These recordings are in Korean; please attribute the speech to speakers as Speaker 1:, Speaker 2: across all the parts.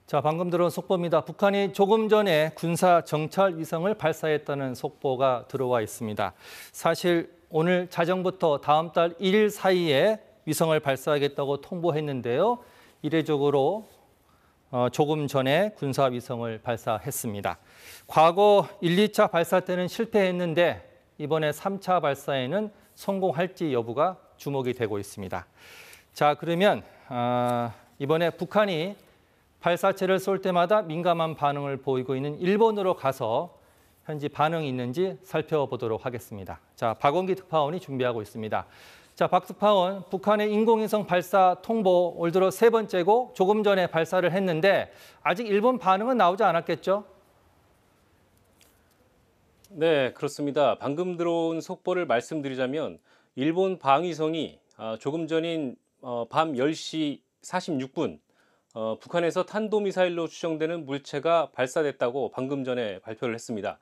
Speaker 1: 자, 방금 들어온 속보입니다. 북한이 조금 전에 군사 정찰 위성을 발사했다는 속보가 들어와 있습니다. 사실 오늘 자정부터 다음 달 1일 사이에 위성을 발사하겠다고 통보했는데요. 이례적으로 조금 전에 군사 위성을 발사했습니다. 과거 1, 2차 발사 때는 실패했는데 이번에 3차 발사에는 성공할지 여부가 주목이 되고 있습니다. 자, 그러면 이번에 북한이 발사체를 쏠 때마다 민감한 반응을 보이고 있는 일본으로 가서 현지 반응이 있는지 살펴보도록 하겠습니다. 자, 박원기 특파원이 준비하고 있습니다. 자, 박 특파원, 북한의 인공위성 발사 통보 올 들어 세 번째고 조금 전에 발사를 했는데 아직 일본 반응은 나오지 않았겠죠?
Speaker 2: 네, 그렇습니다. 방금 들어온 속보를 말씀드리자면 일본 방위성이 조금 전인 밤 10시 46분 북한에서 탄도미사일로 추정되는 물체가 발사됐다고 방금 전에 발표를 했습니다.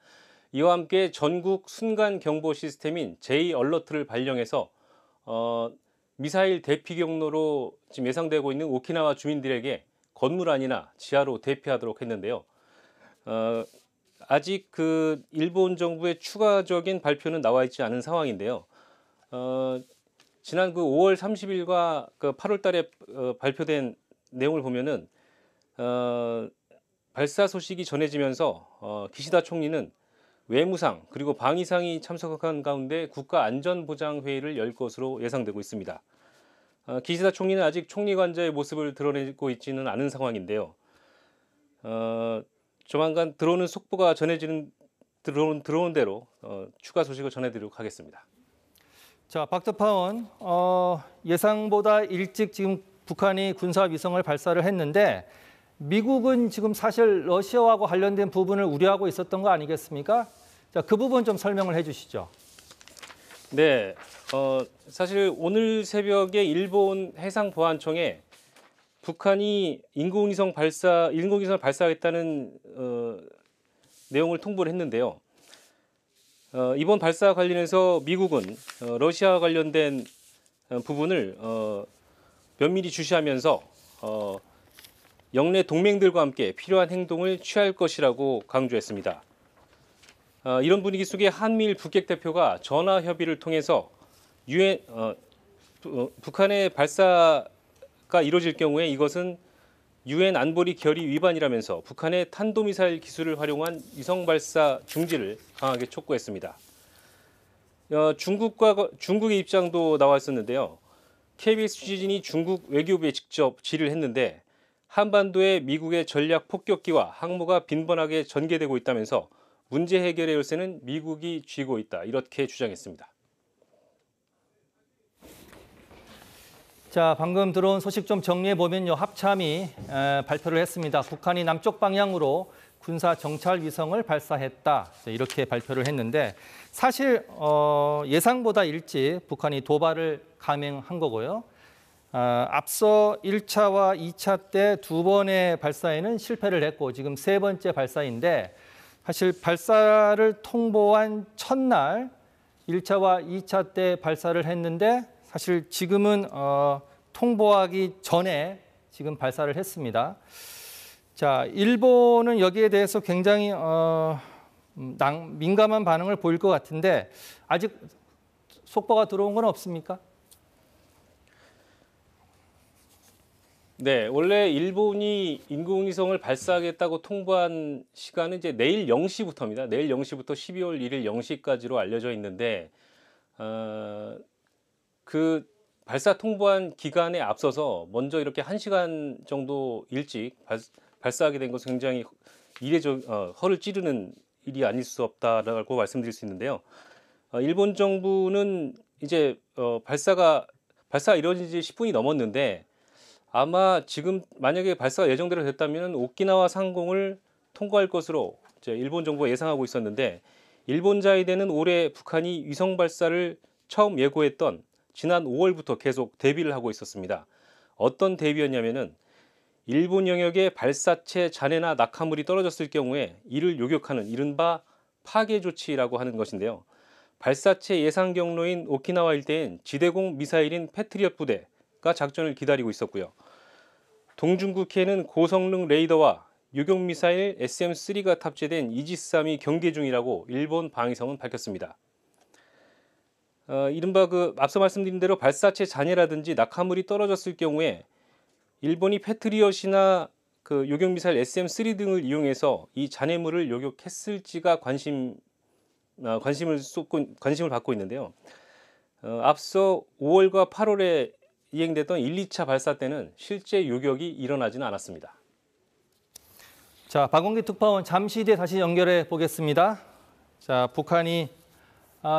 Speaker 2: 이와 함께 전국 순간 경보 시스템인 J-얼러트를 발령해서 미사일 대피 경로로 지금 예상되고 있는 오키나와 주민들에게 건물 안이나 지하로 대피하도록 했는데요. 아직 그 일본 정부의 추가적인 발표는 나와 있지 않은 상황인데요. 지난 그 5월 30일과 그 8월 달에 발표된 내용을 보면은 발사 소식이 전해지면서 기시다 총리는 외무상 그리고 방위상이 참석한 가운데 국가안전보장회의를 열 것으로 예상되고 있습니다. 기시다 총리는 아직 총리관저의 모습을 드러내고 있지는 않은 상황인데요. 조만간 들어오는 속보가 들어오는 대로 추가 소식을 전해드리도록 하겠습니다.
Speaker 1: 자, 박 특파원, 예상보다 일찍 지금 북한이 군사 위성을 발사를 했는데 미국은 지금 사실 러시아하고 관련된 부분을 우려하고 있었던 거 아니겠습니까? 자, 그 부분 좀 설명을 해주시죠.
Speaker 2: 네, 사실 오늘 새벽에 일본 해상보안청에 북한이 인공위성을 발사하겠다는 내용을 통보를 했는데요. 이번 발사 관련해서 미국은 러시아와 관련된 부분을 면밀히 주시하면서 영내 동맹들과 함께 필요한 행동을 취할 것이라고 강조했습니다. 이런 분위기 속에 한미일 북핵 대표가 전화 협의를 통해서 북한의 발사가 이루어질 경우에 이것은 유엔 안보리 결의 위반이라면서 북한의 탄도미사일 기술을 활용한 위성 발사 중지를 강하게 촉구했습니다. 중국의 입장도 나와 있었는데요. KBS 취재진이 중국 외교부에 직접 질의를 했는데 한반도에 미국의 전략 폭격기와 항모가 빈번하게 전개되고 있다면서 문제 해결의 열쇠는 미국이 쥐고 있다, 이렇게 주장했습니다.
Speaker 1: 자, 방금 들어온 소식 좀 정리해 보면요. 합참이 발표를 했습니다. 북한이 남쪽 방향으로 군사 정찰 위성을 발사했다, 이렇게 발표를 했는데 사실 예상보다 일찍 북한이 도발을 감행한 거고요. 앞서 1차와 2차 때 두 번의 발사에는 실패를 했고 지금 세 번째 발사인데 사실 발사를 통보한 첫날 1차와 2차 때 발사를 했는데 사실 지금은 통보하기 전에 지금 발사를 했습니다. 자, 일본은 여기에 대해서 굉장히 민감한 반응을 보일 것 같은데 아직 속보가 들어온 건 없습니까?
Speaker 2: 네, 원래 일본이 인공위성을 발사하겠다고 통보한 시간은 이제 내일 0시부터입니다. 내일 0시부터 12월 1일 0시까지로 알려져 있는데 그 발사 통보한 기간에 앞서서 먼저 이렇게 1시간 정도 일찍 발사하게 된 것은 굉장히 허를 찌르는 일이 아닐 수 없다라고 말씀드릴 수 있는데요. 일본 정부는 이제 발사가 이루어진 지 10분이 넘었는데 아마 지금 만약에 발사가 예정대로 됐다면 오키나와 상공을 통과할 것으로 이제 일본 정부가 예상하고 있었는데 일본 자위대는 올해 북한이 위성 발사를 처음 예고했던 지난 5월부터 계속 대비를 하고 있었습니다. 어떤 대비였냐면은 일본 영역에 발사체 잔해나 낙하물이 떨어졌을 경우에 이를 요격하는 이른바 파괴 조치라고 하는 것인데요. 발사체 예상 경로인 오키나와 일대엔 지대공 미사일인 패트리엇 부대가 작전을 기다리고 있었고요. 동중국해는 고성능 레이더와 요격미사일 SM-3가 탑재된 이지스-3이 경계 중이라고 일본 방위성은 밝혔습니다. 이른바 앞서 말씀드린 대로 발사체 잔해라든지 낙하물이 떨어졌을 경우에 일본이 패트리엇이나 요격미사일 SM-3 등을 이용해서 이 잔해물을 요격했을지가 관심을 받고 있는데요. 앞서 5월과 8월에 이행됐던 1, 2차 발사 때는 실제 요격이 일어나지는 않았습니다.
Speaker 1: 자, 박원기 특파원 잠시 뒤에 다시 연결해 보겠습니다. 자, 북한이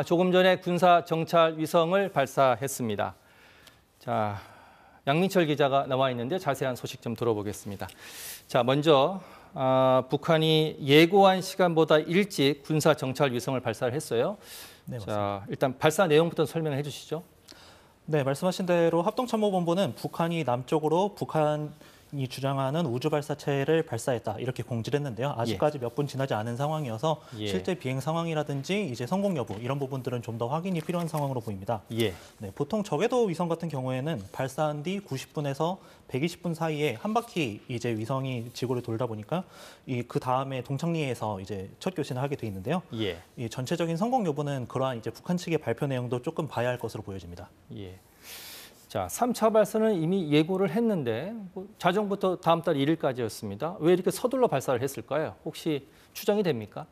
Speaker 1: 조금 전에 군사 정찰 위성을 발사했습니다. 자, 양민철 기자가 나와 있는데 자세한 소식 좀 들어보겠습니다. 자, 먼저 북한이 예고한 시간보다 일찍 군사 정찰 위성을 발사를 했어요.
Speaker 3: 네,
Speaker 1: 자, 일단 발사 내용부터 설명해 주시죠.
Speaker 3: 네, 말씀하신 대로 합동참모본부는 북한이 남쪽으로 북한이 주장하는 우주 발사체를 발사했다 이렇게 공지를 했는데요. 아직까지 몇 분 지나지 않은 상황이어서 실제 비행 상황이라든지 이제 성공 여부 이런 부분들은 좀 더 확인이 필요한 상황으로 보입니다. 네, 보통 저궤도 위성 같은 경우에는 발사한 뒤 90분에서 120분 사이에 한 바퀴 이제 위성이 지구를 돌다 보니까 그 다음에 동창리에서 이제 첫 교신을 하게 돼 있는데요. 이 전체적인 성공 여부는 그러한 이제 북한 측의 발표 내용도 조금 봐야 할 것으로 보여집니다.
Speaker 1: 자, 3차 발사는 이미 예고를 했는데 자정부터 다음 달 1일까지였습니다. 왜 이렇게 서둘러 발사를 했을까요? 혹시 추정이 됩니까?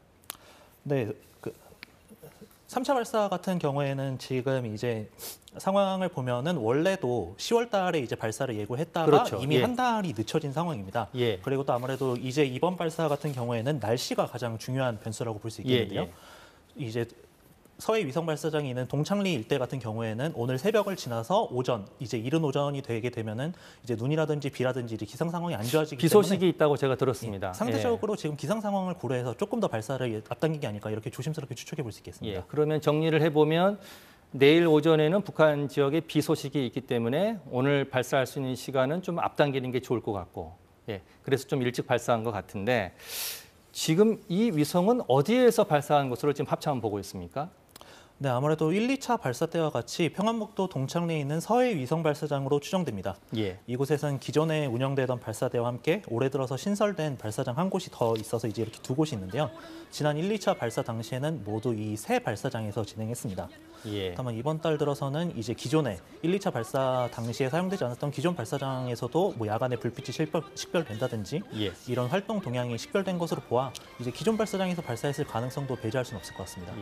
Speaker 3: 네, 3차 발사 같은 경우에는 지금 이제 상황을 보면은 원래도 10월 달에 이제 발사를 예고했다가
Speaker 1: 그렇죠.
Speaker 3: 이미 한 달이 늦춰진 상황입니다. 그리고 또 아무래도 이제 이번 발사 같은 경우에는 날씨가 가장 중요한 변수라고 볼 수 있겠는데요. 이제 서해 위성 발사장이 있는 동창리 일대 같은 경우에는 오늘 새벽을 지나서 오전, 이제 이른 오전이 되게 되면은 이제 눈이라든지 비라든지 기상 상황이 안 좋아지기
Speaker 1: 비 소식이
Speaker 3: 때문에
Speaker 1: 있다고 제가 들었습니다.
Speaker 3: 상대적으로 지금 기상 상황을 고려해서 조금 더 발사를 앞당긴 게 아닐까 이렇게 조심스럽게 추측해 볼 수 있겠습니다.
Speaker 1: 그러면 정리를 해보면 내일 오전에는 북한 지역에 비 소식이 있기 때문에 오늘 발사할 수 있는 시간은 좀 앞당기는 게 좋을 것 같고, 그래서 좀 일찍 발사한 것 같은데 지금 이 위성은 어디에서 발사한 것으로 지금 합참은 보고 있습니까?
Speaker 3: 네, 아무래도 1, 2차 발사 때와 같이 평안북도 동창리에 있는 서해 위성 발사장으로 추정됩니다. 이곳에서는 기존에 운영되던 발사대와 함께 올해 들어서 신설된 발사장 한 곳이 더 있어서 이제 이렇게 두 곳이 있는데요. 지난 1, 2차 발사 당시에는 모두 이 세 발사장에서 진행했습니다. 다만 이번 달 들어서는 이제 기존에 1, 2차 발사 당시에 사용되지 않았던 기존 발사장에서도 뭐 야간에 불빛이 식별된다든지 이런 활동 동향이 식별된 것으로 보아 이제 기존 발사장에서 발사했을 가능성도 배제할 수는 없을 것 같습니다.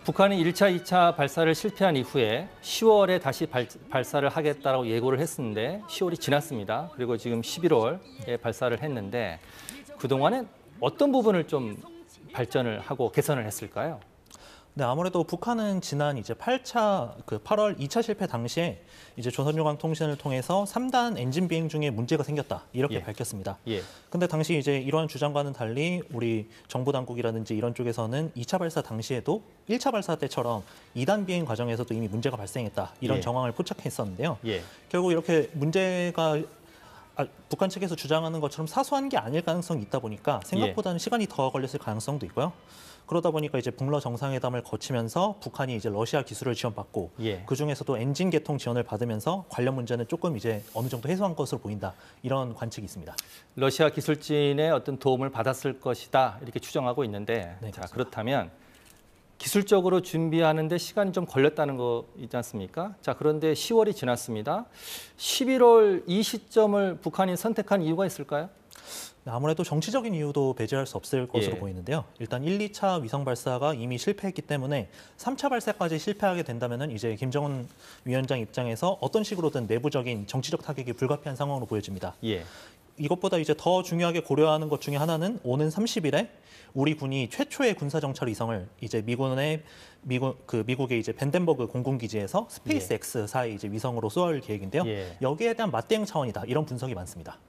Speaker 1: 북한이 1차, 2차 발사를 실패한 이후에 10월에 다시 발사를 하겠다고 예고를 했었는데 10월이 지났습니다. 그리고 지금 11월에 발사를 했는데 그동안에 어떤 부분을 좀 발전을 하고 개선을 했을까요?
Speaker 3: 네, 아무래도 북한은 지난 이제 8차 8월 2차 실패 당시에 이제 조선중앙통신을 통해서 3단 엔진 비행 중에 문제가 생겼다 이렇게 밝혔습니다. 근데 당시 이제 이러한 주장과는 달리 우리 정부 당국이라든지 이런 쪽에서는 2차 발사 당시에도 1차 발사 때처럼 2단 비행 과정에서도 이미 문제가 발생했다 이런 정황을 포착했었는데요. 결국 이렇게 문제가 북한 측에서 주장하는 것처럼 사소한 게 아닐 가능성이 있다 보니까 생각보다는 시간이 더 걸렸을 가능성도 있고요. 그러다 보니까 이제 북러 정상회담을 거치면서 북한이 이제 러시아 기술을 지원받고 그 중에서도 엔진 개통 지원을 받으면서 관련 문제는 조금 이제 어느 정도 해소한 것으로 보인다 이런 관측이 있습니다.
Speaker 1: 러시아 기술진의 어떤 도움을 받았을 것이다 이렇게 추정하고 있는데 자, 그렇다면 기술적으로 준비하는데 시간이 좀 걸렸다는 거 있지 않습니까? 자, 그런데 10월이 지났습니다. 11월 이 시점을 북한이 선택한 이유가 있을까요?
Speaker 3: 아무래도 정치적인 이유도 배제할 수 없을 것으로 보이는데요. 일단 1, 2차 위성 발사가 이미 실패했기 때문에 3차 발사까지 실패하게 된다면 이제 김정은 위원장 입장에서 어떤 식으로든 내부적인 정치적 타격이 불가피한 상황으로 보여집니다. 이것보다 이제 더 중요하게 고려하는 것 중에 하나는 오는 30일에 우리 군이 최초의 군사 정찰 위성을 이제 미국의 이제 벤덴버그 공군기지에서 스페이스 X사의 이제 위성으로 쏘아올 계획인데요. 여기에 대한 맞대응 차원이다 이런 분석이 많습니다.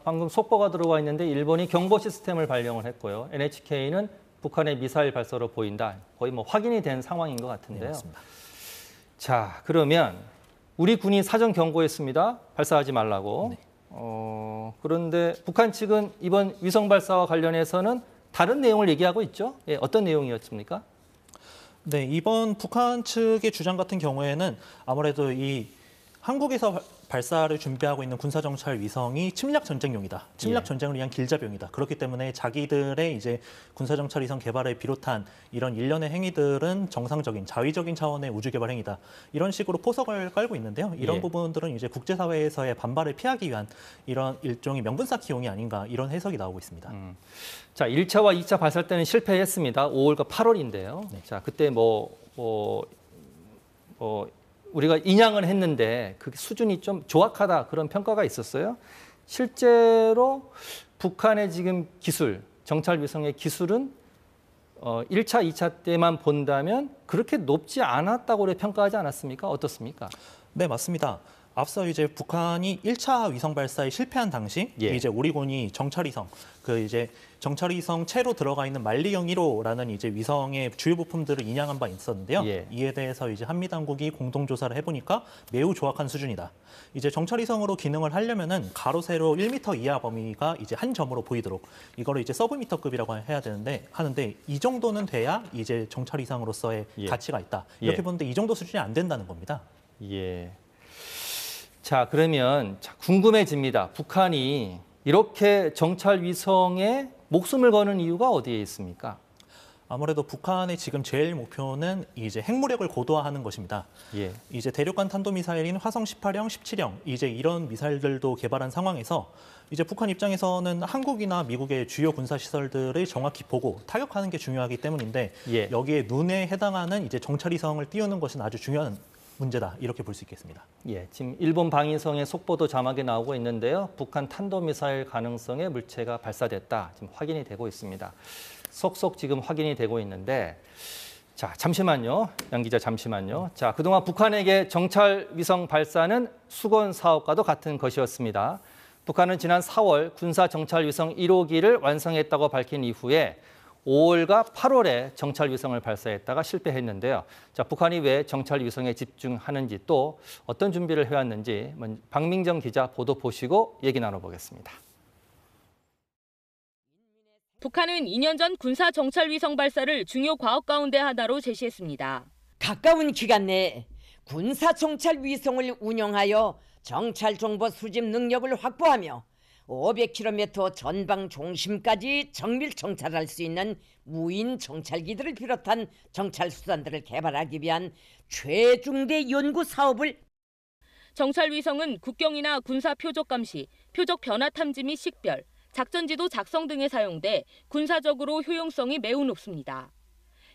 Speaker 1: 방금 속보가 들어와 있는데 일본이 경보 시스템을 발령을 했고요. NHK는 북한의 미사일 발사로 보인다. 거의 뭐 확인이 된 상황인 것 같은데요.
Speaker 3: 맞습니다.
Speaker 1: 자, 그러면 우리 군이 사전 경고했습니다. 발사하지 말라고. 그런데 북한 측은 이번 위성 발사와 관련해서는 다른 내용을 얘기하고 있죠. 어떤 내용이었습니까? 네,
Speaker 3: 이번 북한 측의 주장 같은 경우에는 아무래도 이 한국에서 발사를 준비하고 있는 군사정찰 위성이 침략 전쟁용이다. 침략 전쟁을 위한 길잡이용이다. 그렇기 때문에 자기들의 이제 군사정찰 위성 개발을 비롯한 이런 일련의 행위들은 정상적인 자위적인 차원의 우주 개발 행위다. 이런 식으로 포석을 깔고 있는데요. 이런 부분들은 이제 국제사회에서의 반발을 피하기 위한 이런 일종의 명분 쌓기용이 아닌가 이런 해석이 나오고 있습니다.
Speaker 1: 자, 1차와 2차 발사 때는 실패했습니다. 5월과 8월인데요. 네. 자, 그때 우리가 인양을 했는데 그 수준이 좀 조악하다 그런 평가가 있었어요. 실제로 북한의 지금 기술, 정찰 위성의 기술은 1차, 2차 때만 본다면 그렇게 높지 않았다고 평가하지 않았습니까? 어떻습니까?
Speaker 3: 네, 맞습니다. 앞서 이제 북한이 1차 위성 발사에 실패한 당시 이제 우리군이 정찰위성 정찰위성 채로 들어가 있는 만리경 1호라는 이제 위성의 주요 부품들을 인양한 바 있었는데요. 이에 대해서 이제 한미 당국이 공동 조사를 해보니까 매우 조악한 수준이다. 이제 정찰위성으로 기능을 하려면은 가로 세로 1m 이하 범위가 이제 한 점으로 보이도록 이거를 이제 서브미터급이라고 해야 하는데 이 정도는 돼야 이제 정찰위성으로서의 가치가 있다. 이렇게 보는데 이 정도 수준이 안 된다는 겁니다.
Speaker 1: 자, 그러면 궁금해집니다. 북한이 이렇게 정찰 위성에 목숨을 거는 이유가 어디에 있습니까?
Speaker 3: 아무래도 북한의 지금 제일 목표는 이제 핵무력을 고도화하는 것입니다. 이제 대륙간 탄도미사일인 화성 18형, 17형 이제 이런 미사일들도 개발한 상황에서 이제 북한 입장에서는 한국이나 미국의 주요 군사 시설들을 정확히 보고 타격하는 게 중요하기 때문인데 여기에 눈에 해당하는 이제 정찰위성을 띄우는 것은 아주 중요한 문제다 이렇게 볼 수 있겠습니다.
Speaker 1: 지금 일본 방위성의 속보도 자막에 나오고 있는데요. 북한 탄도미사일 가능성의 물체가 발사됐다. 지금 확인이 되고 있습니다. 속속 지금 확인이 되고 있는데 자, 잠시만요. 양 기자 잠시만요. 자, 그동안 북한에게 정찰 위성 발사는 수건 사업과도 같은 것이었습니다. 북한은 지난 4월 군사 정찰 위성 1호기를 완성했다고 밝힌 이후에 5월과 8월에 정찰 위성을 발사했다가 실패했는데요. 자, 북한이 왜 정찰 위성에 집중하는지 또 어떤 준비를 해왔는지 박민정 기자 보도 보시고 얘기 나눠보겠습니다.
Speaker 4: 북한은 2년 전 군사 정찰 위성 발사를 중요 과업 가운데 하나로 제시했습니다.
Speaker 5: 가까운 기간 내에 군사 정찰 위성을 운영하여 정찰 정보 수집 능력을 확보하며 500km 전방 중심까지 정밀 정찰할 수 있는 무인 정찰기들을 비롯한 정찰 수단들을 개발하기 위한 최중대 연구 사업을
Speaker 4: 정찰 위성은 국경이나 군사 표적 감시, 표적 변화 탐지 및 식별, 작전지도 작성 등에 사용돼 군사적으로 효용성이 매우 높습니다.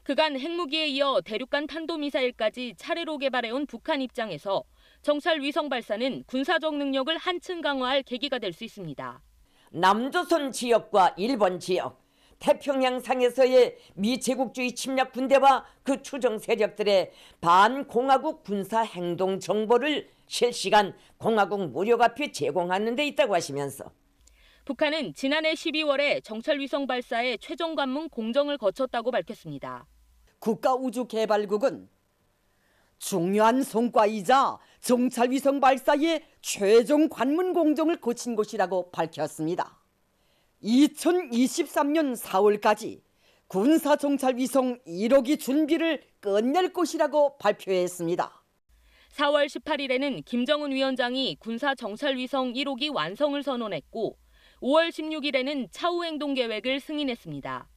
Speaker 4: 그간 핵무기에 이어 대륙간 탄도미사일까지 차례로 개발해온 북한 입장에서 정찰 위성 발사는 군사적 능력을 한층 강화할 계기가 될 수 있습니다.
Speaker 5: 남조선 지역과 일본 지역, 태평양 상에서의 미제국주의 침략 군대와 그 추종 세력들의 반공화국 군사 행동 정보를 실시간 공화국 무력 앞에 제공하는 데 있다고 하시면서
Speaker 4: 북한은 지난해 12월에 정찰 위성 발사에 최종 관문 공정을 거쳤다고 밝혔습니다.
Speaker 6: 국가우주개발국은 중요한 성과이자 정찰 위성 발사의 최종 관문 공정을 거친 것이라고 밝혔습니다. 2023년 4월까지 군사 정찰 위성 1호기 준비를 끝낼 것이라고 발표했습니다.
Speaker 4: 4월 18일에는 김정은 위원장이 군사 정찰 위성 1호기 완성을 선언했고 5월 16일에는 차후 행동 계획을 승인했습니다.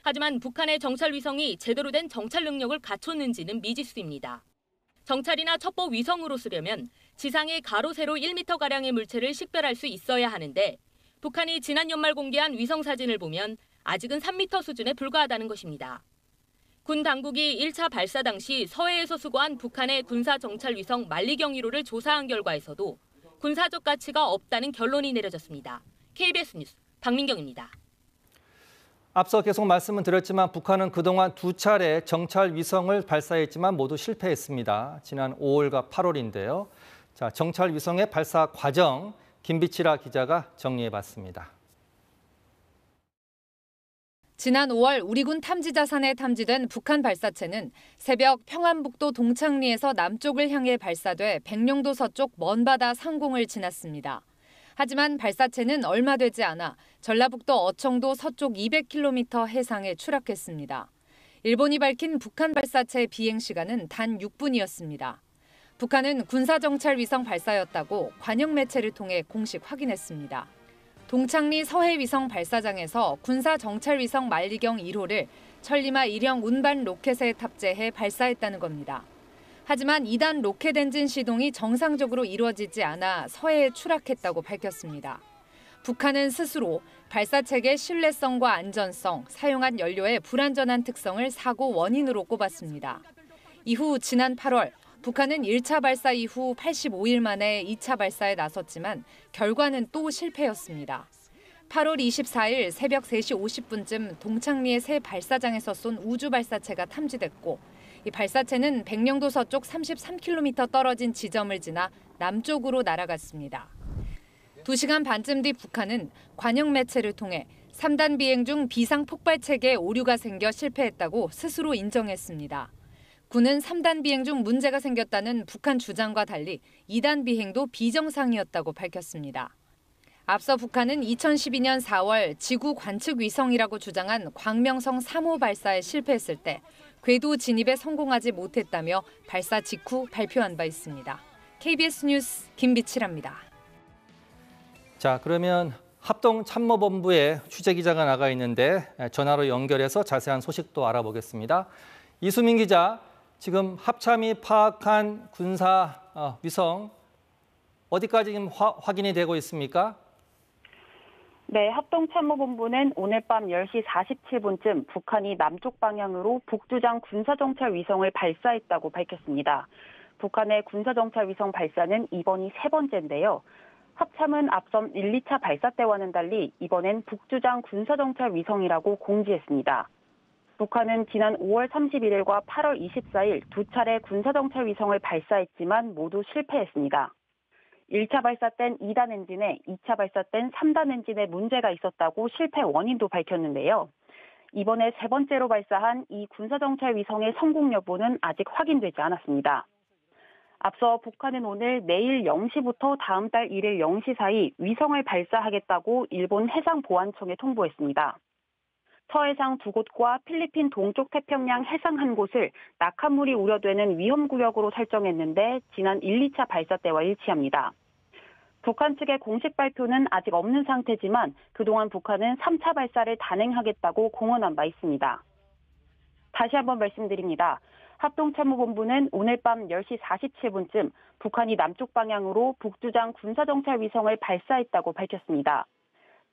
Speaker 4: 하지만 북한의 정찰 위성이 제대로 된 정찰 능력을 갖췄는지는 미지수입니다. 정찰이나 첩보 위성으로 쓰려면 지상의 가로 세로 1m가량의 물체를 식별할 수 있어야 하는데 북한이 지난 연말 공개한 위성 사진을 보면 아직은 3m 수준에 불과하다는 것입니다. 군 당국이 1차 발사 당시 서해에서 수거한 북한의 군사 정찰 위성 만리경 1호를 조사한 결과에서도 군사적 가치가 없다는 결론이 내려졌습니다. KBS 뉴스 박민경입니다.
Speaker 1: 앞서 계속 말씀을 드렸지만 북한은 그동안 2차례 정찰 위성을 발사했지만 모두 실패했습니다. 지난 5월과 8월인데요. 자, 정찰 위성의 발사 과정 김비치라 기자가 정리해봤습니다.
Speaker 7: 지난 5월 우리군 탐지 자산에 탐지된 북한 발사체는 새벽 평안북도 동창리에서 남쪽을 향해 발사돼 백령도 서쪽 먼바다 상공을 지났습니다. 하지만 발사체는 얼마 되지 않아 전라북도 어청도 서쪽 200km 해상에 추락했습니다. 일본이 밝힌 북한 발사체 비행 시간은 단 6분이었습니다. 북한은 군사정찰 위성 발사였다고 관영 매체를 통해 공식 확인했습니다. 동창리 서해위성 발사장에서 군사정찰 위성 만리경 1호를 천리마 1형 운반 로켓에 탑재해 발사했다는 겁니다. 하지만 2단 로켓 엔진 시동이 정상적으로 이루어지지 않아 서해에 추락했다고 밝혔습니다. 북한은 스스로 발사체계의 신뢰성과 안전성, 사용한 연료의 불안전한 특성을 사고 원인으로 꼽았습니다. 이후 지난 8월 북한은 1차 발사 이후 85일 만에 2차 발사에 나섰지만 결과는 또 실패였습니다. 8월 24일 새벽 3시 50분쯤 동창리의 새 발사장에서 쏜 우주 발사체가 탐지됐고 이 발사체는 백령도 서쪽 33km 떨어진 지점을 지나 남쪽으로 날아갔습니다. 2시간 반쯤 뒤 북한은 관영 매체를 통해 3단 비행 중 비상 폭발 체계에 오류가 생겨 실패했다고 스스로 인정했습니다. 군은 3단 비행 중 문제가 생겼다는 북한 주장과 달리 2단 비행도 비정상이었다고 밝혔습니다. 앞서 북한은 2012년 4월 지구 관측 위성이라고 주장한 광명성 3호 발사에 실패했을 때 궤도 진입에 성공하지 못했다며 발사 직후 발표한 바 있습니다. KBS 뉴스 김비치랍니다.
Speaker 1: 자, 그러면 합동참모본부에 취재기자가 나가 있는데 전화로 연결해서 자세한 소식도 알아보겠습니다. 이수민 기자, 지금 합참이 파악한 군사 위성 어디까지 지금 확인이 되고 있습니까?
Speaker 8: 네, 합동참모본부는 오늘 밤 10시 47분쯤 북한이 남쪽 방향으로 북두장 군사정찰 위성을 발사했다고 밝혔습니다. 북한의 군사정찰 위성 발사는 이번이 세 번째인데요. 합참은 앞선 1, 2차 발사 때와는 달리 이번엔 북두장 군사정찰 위성이라고 공지했습니다. 북한은 지난 5월 31일과 8월 24일 두 차례 군사정찰 위성을 발사했지만 모두 실패했습니다. 1차 발사 땐 2단 엔진에, 2차 발사 땐 3단 엔진에 문제가 있었다고 실패 원인도 밝혔는데요. 이번에 세 번째로 발사한 이 군사정찰 위성의 성공 여부는 아직 확인되지 않았습니다. 앞서 북한은 오늘 내일 0시부터 다음 달 1일 0시 사이 위성을 발사하겠다고 일본 해상보안청에 통보했습니다. 서해상 두 곳과 필리핀 동쪽 태평양 해상 한 곳을 낙하물이 우려되는 위험구역으로 설정했는데 지난 1, 2차 발사 때와 일치합니다. 북한 측의 공식 발표는 아직 없는 상태지만 그동안 북한은 3차 발사를 단행하겠다고 공언한 바 있습니다. 다시 한번 말씀드립니다. 합동참모본부는 오늘 밤 10시 47분쯤 북한이 남쪽 방향으로 북두장 군사정찰 위성을 발사했다고 밝혔습니다.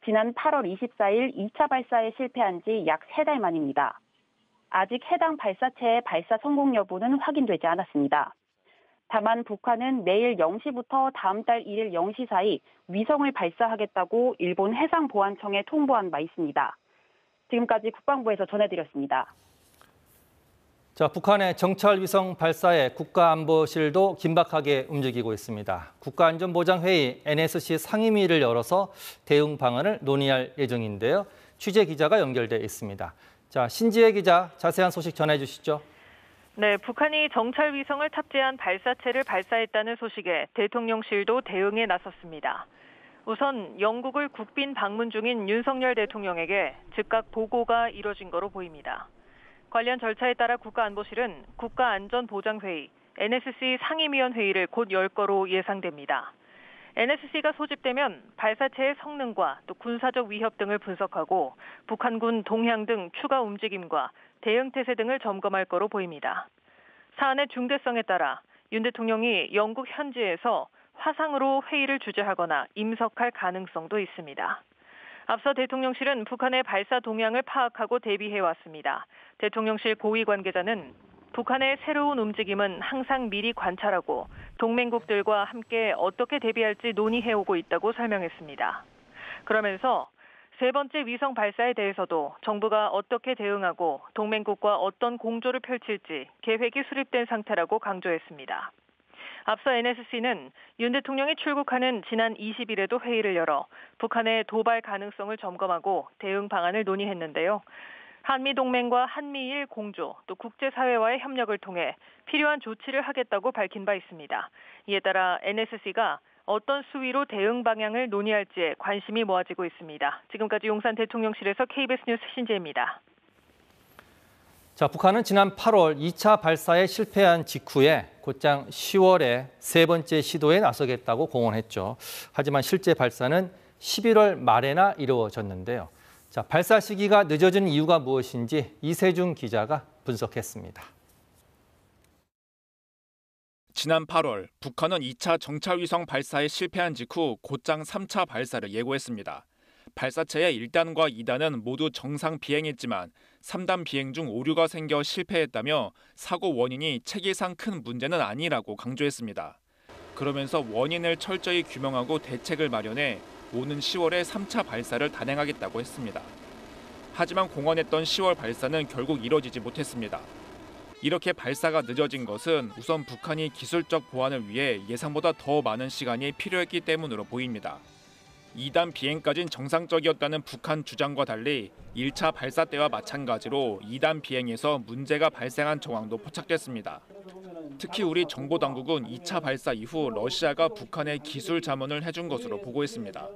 Speaker 8: 지난 8월 24일 2차 발사에 실패한 지 약 3달 만입니다. 아직 해당 발사체의 발사 성공 여부는 확인되지 않았습니다. 다만 북한은 내일 0시부터 다음 달 1일 0시 사이 위성을 발사하겠다고 일본 해상보안청에 통보한 바 있습니다. 지금까지 국방부에서 전해드렸습니다.
Speaker 1: 자, 북한의 정찰 위성 발사에 국가안보실도 긴박하게 움직이고 있습니다. 국가안전보장회의 NSC 상임위를 열어서 대응 방안을 논의할 예정인데요. 취재 기자가 연결돼 있습니다. 자, 신지혜 기자, 자세한 소식 전해주시죠.
Speaker 9: 네, 북한이 정찰 위성을 탑재한 발사체를 발사했다는 소식에 대통령실도 대응에 나섰습니다. 우선 영국을 국빈 방문 중인 윤석열 대통령에게 즉각 보고가 이뤄진 거로 보입니다. 관련 절차에 따라 국가안보실은 국가안전보장회의, NSC 상임위원회의를 곧 열 거로 예상됩니다. NSC가 소집되면 발사체의 성능과 또 군사적 위협 등을 분석하고 북한군 동향 등 추가 움직임과 대응 태세 등을 점검할 거로 보입니다. 사안의 중대성에 따라 윤 대통령이 영국 현지에서 화상으로 회의를 주재하거나 임석할 가능성도 있습니다. 앞서 대통령실은 북한의 발사 동향을 파악하고 대비해왔습니다. 대통령실 고위 관계자는 북한의 새로운 움직임은 항상 미리 관찰하고 동맹국들과 함께 어떻게 대비할지 논의해오고 있다고 설명했습니다. 그러면서 세 번째 위성 발사에 대해서도 정부가 어떻게 대응하고 동맹국과 어떤 공조를 펼칠지 계획이 수립된 상태라고 강조했습니다. 앞서 NSC는 윤 대통령이 출국하는 지난 20일에도 회의를 열어 북한의 도발 가능성을 점검하고 대응 방안을 논의했는데요. 한미동맹과 한미일 공조, 또 국제사회와의 협력을 통해 필요한 조치를 하겠다고 밝힌 바 있습니다. 이에 따라 NSC가 어떤 수위로 대응 방향을 논의할지에 관심이 모아지고 있습니다. 지금까지 용산 대통령실에서 KBS 뉴스 신재입니다.
Speaker 1: 자, 북한은 지난 8월 2차 발사에 실패한 직후에 곧장 10월에 세 번째 시도에 나서겠다고 공언했죠. 하지만 실제 발사는 11월 말에나 이루어졌는데요. 자, 발사 시기가 늦어진 이유가 무엇인지 이세중 기자가 분석했습니다.
Speaker 10: 지난 8월 북한은 2차 정찰위성 발사에 실패한 직후 곧장 3차 발사를 예고했습니다. 발사체의 1단과 2단은 모두 정상 비행했지만 3단 비행 중 오류가 생겨 실패했다며 사고 원인이 체계상 큰 문제는 아니라고 강조했습니다. 그러면서 원인을 철저히 규명하고 대책을 마련해 오는 10월에 3차 발사를 단행하겠다고 했습니다. 하지만 공언했던 10월 발사는 결국 이뤄지지 못했습니다. 이렇게 발사가 늦어진 것은 우선 북한이 기술적 보완을 위해 예상보다 더 많은 시간이 필요했기 때문으로 보입니다. 2단 비행까지는 정상적이었다는 북한 주장과 달리 1차 발사 때와 마찬가지로 2단 비행에서 문제가 발생한 정황도 포착됐습니다. 특히 우리 정보당국은 2차 발사 이후 러시아가 북한에 기술 자문을 해준 것으로 보고했습니다.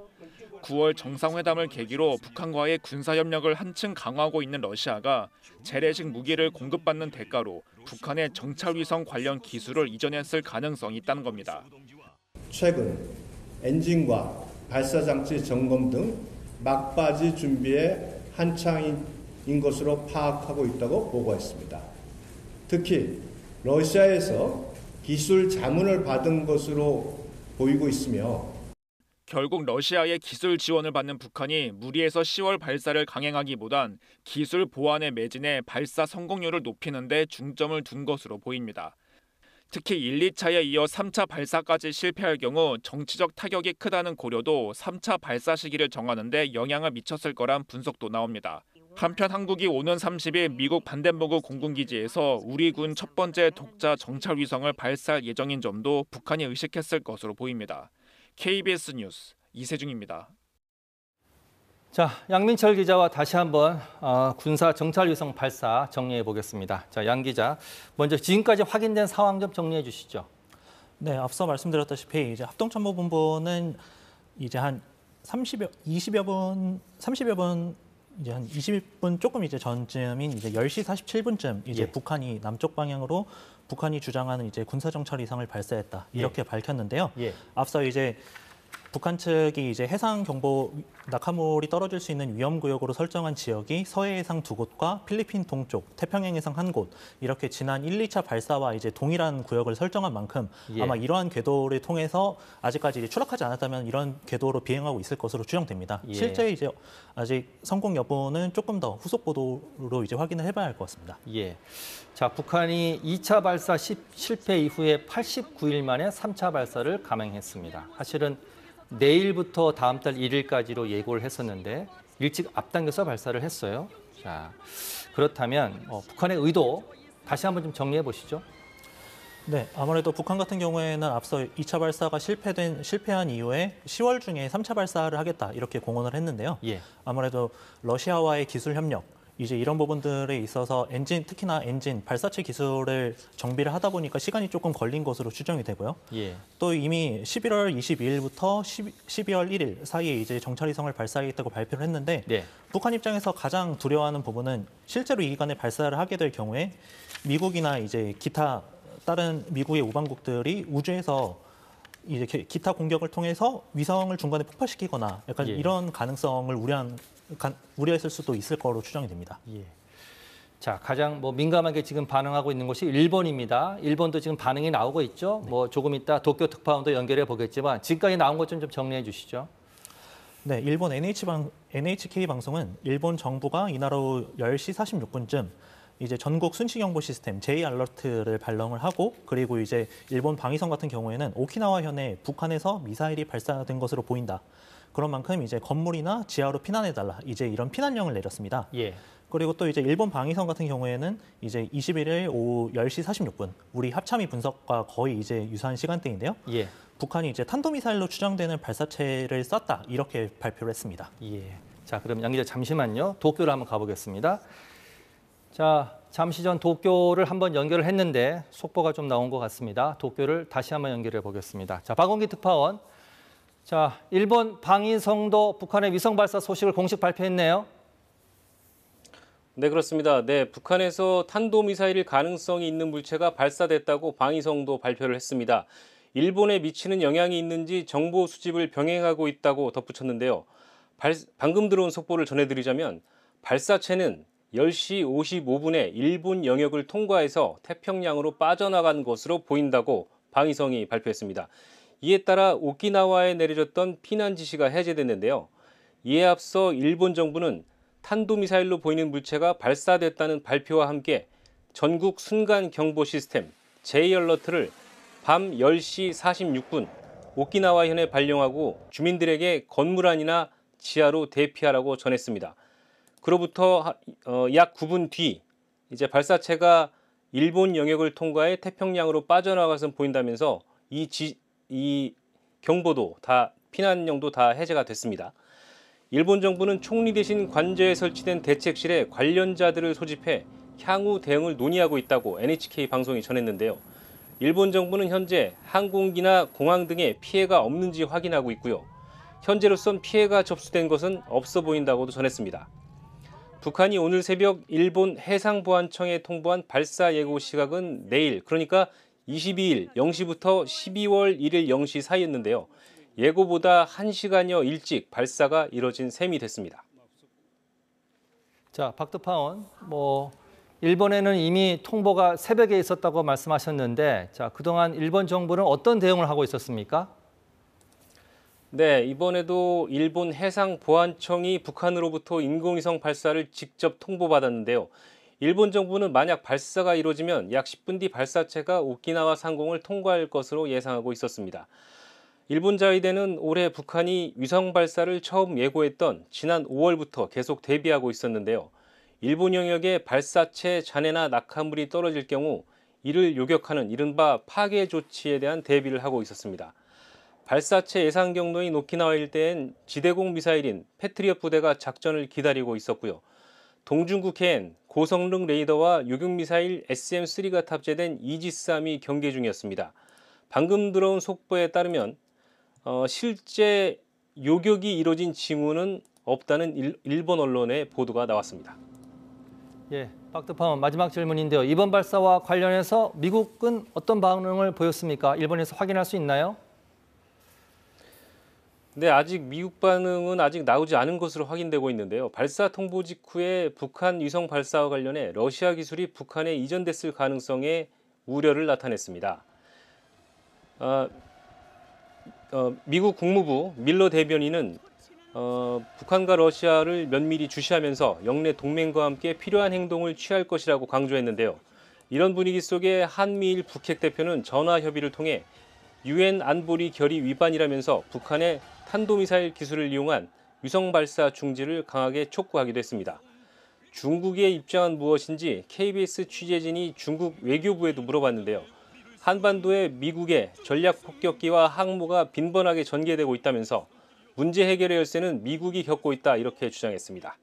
Speaker 10: 9월 정상회담을 계기로 북한과의 군사협력을 한층 강화하고 있는 러시아가 재래식 무기를 공급받는 대가로 북한의 정찰위성 관련 기술을 이전했을 가능성이 있다는 겁니다.
Speaker 11: 최근 엔진과 발사장치 점검 등 막바지 준비에 한창인 것으로 파악하고 있다고 보고했습니다. 특히 러시아에서 기술 자문을 받은 것으로 보이고 있으며
Speaker 10: 결국 러시아의 기술 지원을 받는 북한이 무리해서 10월 발사를 강행하기보단 기술 보완에 매진해 발사 성공률을 높이는 데 중점을 둔 것으로 보입니다. 특히 1, 2차에 이어 3차 발사까지 실패할 경우 정치적 타격이 크다는 고려도 3차 발사 시기를 정하는 데 영향을 미쳤을 거란 분석도 나옵니다. 한편 한국이 오는 30일 미국 반덴버그 공군기지에서 우리 군 첫 번째 독자 정찰위성을 발사할 예정인 점도 북한이 의식했을 것으로 보입니다. KBS 뉴스 이세중입니다.
Speaker 1: 자, 양민철 기자와 다시 한번 군사 정찰위성 발사 정리해 보겠습니다. 자, 양 기자, 먼저 지금까지 확인된 상황 좀 정리해 주시죠.
Speaker 3: 네, 앞서 말씀드렸다시피 이제 합동참모본부는 이제 한 20여 분 이제 한 20분 조금 이제 전쯤인 이제 10시 47분쯤 이제 북한이 남쪽 방향으로 북한이 주장하는 이제 군사정찰위성을 발사했다 이렇게 밝혔는데요. 앞서 이제 북한 측이 이제 해상 경보 낙하물이 떨어질 수 있는 위험 구역으로 설정한 지역이 서해 해상 2곳과 필리핀 동쪽, 태평양 해상 1곳 이렇게 지난 1, 2차 발사와 이제 동일한 구역을 설정한 만큼 아마 이러한 궤도를 통해서 아직까지 이제 추락하지 않았다면 이런 궤도로 비행하고 있을 것으로 추정됩니다. 실제 이제 아직 성공 여부는 조금 더 후속 보도로 이제 확인을 해봐야 할 것 같습니다.
Speaker 1: 자, 북한이 2차 발사 실패 이후에 89일 만에 3차 발사를 감행했습니다. 사실은 내일부터 다음 달 1일까지로 예고를 했었는데 일찍 앞당겨서 발사를 했어요. 자, 그렇다면 북한의 의도 다시 한번 좀 정리해 보시죠.
Speaker 3: 네, 아무래도 북한 같은 경우에는 앞서 2차 발사가 실패한 이후에 10월 중에 3차 발사를 하겠다 이렇게 공언을 했는데요. 아무래도 러시아와의 기술 협력 이제 이런 부분들에 있어서 특히나 엔진, 발사체 기술을 정비를 하다 보니까 시간이 조금 걸린 것으로 추정이 되고요. 또 이미 11월 22일부터 12월 1일 사이에 이제 정찰위성을 발사하겠다고 발표를 했는데 북한 입장에서 가장 두려워하는 부분은 실제로 이 기간에 발사를 하게 될 경우에 미국이나 이제 기타 다른 미국의 우방국들이 우주에서 이제 기타 공격을 통해서 위성을 중간에 폭파시키거나 약간 이런 가능성을 우려했을 수도 있을 거로 추정이 됩니다.
Speaker 1: 자, 가장 민감하게 지금 반응하고 있는 곳이 일본입니다. 일본도 지금 반응이 나오고 있죠. 조금 이따 도쿄 특파원도 연결해 보겠지만 지금까지 나온 것 좀 정리해 주시죠.
Speaker 3: 네, 일본 NHK 방송은 일본 정부가 이날 오후 10시 46분쯤 이제 전국 순시경보 시스템 J-알러트를 발령을 하고 그리고 이제 일본 방위성 같은 경우에는 오키나와현에 북한에서 미사일이 발사된 것으로 보인다. 그런 만큼 이제 건물이나 지하로 피난해달라. 이제 이런 피난령을 내렸습니다. 그리고 또 이제 일본 방위성 같은 경우에는 이제 21일 오후 10시 46분 우리 합참이 분석과 거의 이제 유사한 시간대인데요. 북한이 이제 탄도미사일로 추정되는 발사체를 쐈다. 이렇게 발표를 했습니다.
Speaker 1: 자, 그럼 양 기자 잠시만요. 도쿄를 한번 가보겠습니다. 자, 잠시 전 도쿄를 한번 연결을 했는데 속보가 좀 나온 것 같습니다. 도쿄를 다시 한번 연결해 보겠습니다. 자, 박원기 특파원. 자, 일본 방위성도 북한의 위성 발사 소식을 공식 발표했네요.
Speaker 2: 네, 그렇습니다. 네, 북한에서 탄도미사일 가능성이 있는 물체가 발사됐다고 방위성도 발표를 했습니다. 일본에 미치는 영향이 있는지 정보 수집을 병행하고 있다고 덧붙였는데요. 방금 들어온 속보를 전해드리자면 발사체는 10시 55분에 일본 영역을 통과해서 태평양으로 빠져나간 것으로 보인다고 방위성이 발표했습니다. 이에 따라 오키나와에 내려졌던 피난 지시가 해제됐는데요. 이에 앞서 일본 정부는 탄도미사일로 보이는 물체가 발사됐다는 발표와 함께 전국 순간 경보 시스템 J-얼러트를 밤 10시 46분 오키나와현에 발령하고 주민들에게 건물 안이나 지하로 대피하라고 전했습니다. 그로부터 약 9분 뒤 이제 발사체가 일본 영역을 통과해 태평양으로 빠져나가서 보인다면서 이 경보도 다 피난령도 다 해제가 됐습니다. 일본 정부는 총리 대신 관저에 설치된 대책실에 관련자들을 소집해 향후 대응을 논의하고 있다고 NHK 방송이 전했는데요. 일본 정부는 현재 항공기나 공항 등에 피해가 없는지 확인하고 있고요. 현재로선 피해가 접수된 것은 없어 보인다고도 전했습니다. 북한이 오늘 새벽 일본 해상보안청에 통보한 발사 예고 시각은 내일, 그러니까 22일 0시부터 12월 1일 0시 사이였는데요. 예고보다 1시간여 일찍 발사가 이뤄진 셈이 됐습니다.
Speaker 1: 자, 박두파원, 일본에는 이미 통보가 새벽에 있었다고 말씀하셨는데, 자, 그동안 일본 정부는 어떤 대응을 하고 있었습니까?
Speaker 2: 네, 이번에도 일본 해상보안청이 북한으로부터 인공위성 발사를 직접 통보받았는데요. 일본 정부는 만약 발사가 이루어지면 약 10분 뒤 발사체가 오키나와 상공을 통과할 것으로 예상하고 있었습니다. 일본 자위대는 올해 북한이 위성 발사를 처음 예고했던 지난 5월부터 계속 대비하고 있었는데요. 일본 영역에 발사체 잔해나 낙하물이 떨어질 경우 이를 요격하는 이른바 파괴 조치에 대한 대비를 하고 있었습니다. 발사체 예상 경로인 오키나와 일대엔 지대공 미사일인 패트리엇 부대가 작전을 기다리고 있었고요. 동중국해엔 고성능 레이더와 요격미사일 SM-3가 탑재된 이지스-3이 경계 중이었습니다. 방금 들어온 속보에 따르면 실제 요격이 이뤄진 징후는 없다는 일본 언론의 보도가 나왔습니다.
Speaker 1: 예, 박두파원 마지막 질문인데요. 이번 발사와 관련해서 미국은 어떤 반응을 보였습니까? 일본에서 확인할 수 있나요?
Speaker 2: 네, 아직 미국 반응은 아직 나오지 않은 것으로 확인되고 있는데요. 발사 통보 직후에 북한 위성 발사와 관련해 러시아 기술이 북한에 이전됐을 가능성에 우려를 나타냈습니다. 미국 국무부 밀러 대변인은 북한과 러시아를 면밀히 주시하면서 영내 동맹과 함께 필요한 행동을 취할 것이라고 강조했는데요. 이런 분위기 속에 한미일 북핵 대표는 전화 협의를 통해 유엔 안보리 결의 위반이라면서 북한의 탄도미사일 기술을 이용한 위성 발사 중지를 강하게 촉구하기도 했습니다. 중국의 입장은 무엇인지 KBS 취재진이 중국 외교부에도 물어봤는데요. 한반도에 미국의 전략 폭격기와 항모가 빈번하게 전개되고 있다면서 문제 해결의 열쇠는 미국이 겪고 있다 이렇게 주장했습니다.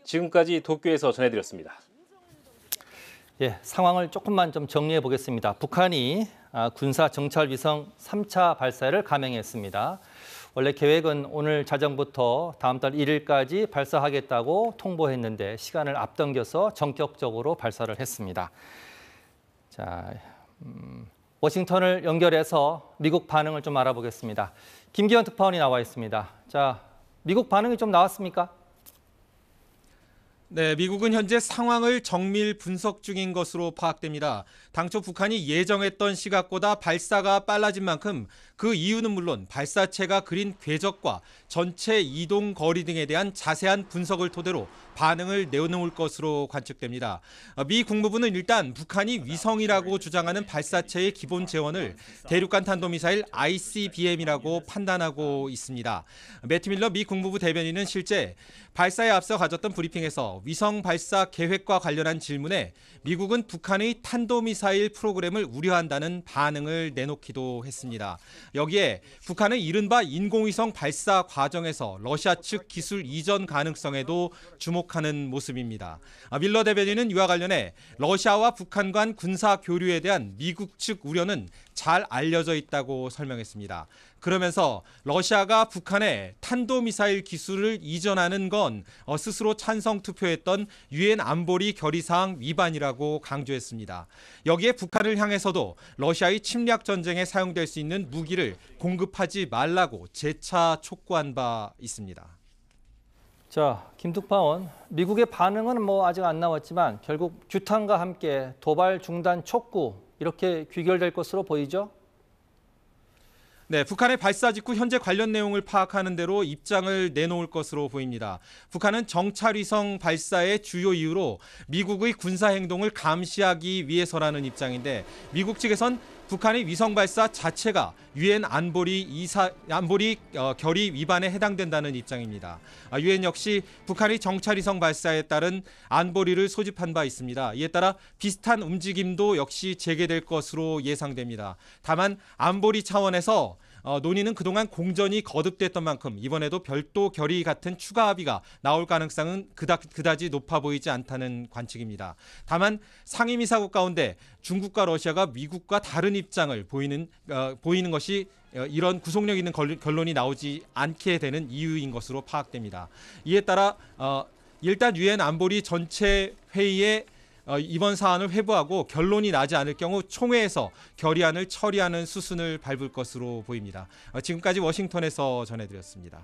Speaker 2: 지금까지 도쿄에서 전해드렸습니다.
Speaker 1: 예, 상황을 조금만 좀 정리해 보겠습니다. 북한이 군사 정찰 위성 3차 발사를 감행했습니다. 원래 계획은 오늘 자정부터 다음 달 1일까지 발사하겠다고 통보했는데 시간을 앞당겨서 전격적으로 발사를 했습니다. 자, 워싱턴을 연결해서 미국 반응을 좀 알아보겠습니다. 김기현 특파원이 나와 있습니다. 자, 미국 반응이 좀 나왔습니까?
Speaker 12: 네, 미국은 현재 상황을 정밀 분석 중인 것으로 파악됩니다. 당초 북한이 예정했던 시각보다 발사가 빨라진 만큼 그 이유는 물론 발사체가 그린 궤적과 전체 이동 거리 등에 대한 자세한 분석을 토대로 반응을 내놓을 것으로 관측됩니다. 미 국무부는 일단 북한이 위성이라고 주장하는 발사체의 기본 재원을 대륙간 탄도미사일 ICBM이라고 판단하고 있습니다. 매튜 밀러 미 국무부 대변인은 실제 발사에 앞서 가졌던 브리핑에서 위성 발사 계획과 관련한 질문에 미국은 북한의 탄도미사일 프로그램을 우려한다는 반응을 내놓기도 했습니다. 여기에 북한은 이른바 인공위성 발사 과정에서 러시아 측 기술 이전 가능성에도 주목하는 모습입니다. 밀러 대변인은 이와 관련해 러시아와 북한 간 군사 교류에 대한 미국 측 우려는 잘 알려져 있다고 설명했습니다. 그러면서 러시아가 북한에 탄도미사일 기술을 이전하는 건 스스로 찬성 투표했던 유엔 안보리 결의사항 위반이라고 강조했습니다. 여기에 북한을 향해서도 러시아의 침략 전쟁에 사용될 수 있는 무기를 공급하지 말라고 재차 촉구한 바 있습니다.
Speaker 1: 자, 김특파원, 미국의 반응은 아직 안 나왔지만 결국 규탄과 함께 도발 중단 촉구 이렇게 귀결될 것으로 보이죠?
Speaker 12: 네, 북한의 발사 직후 현재 관련 내용을 파악하는 대로 입장을 내놓을 것으로 보입니다. 북한은 정찰위성 발사의 주요 이유로 미국의 군사 행동을 감시하기 위해서라는 입장인데 미국 측에선 북한의 위성 발사 자체가 유엔 안보리 결의 위반에 해당된다는 입장입니다. 유엔 역시 북한의 정찰위성 발사에 따른 안보리를 소집한 바 있습니다. 이에 따라 비슷한 움직임도 역시 재개될 것으로 예상됩니다. 다만 안보리 차원에서 논의는 그동안 공전이 거듭됐던 만큼 이번에도 별도 결의 같은 추가 합의가 나올 가능성은 그다지 높아 보이지 않다는 관측입니다. 다만 상임이사국 가운데 중국과 러시아가 미국과 다른 입장을 보이는 것이 이런 구속력 있는 결론이 나오지 않게 되는 이유인 것으로 파악됩니다. 이에 따라 일단 유엔 안보리 전체 회의에 이번 사안을 회부하고 결론이 나지 않을 경우 총회에서 결의안을 처리하는 수순을 밟을 것으로 보입니다. 지금까지 워싱턴에서 전해드렸습니다.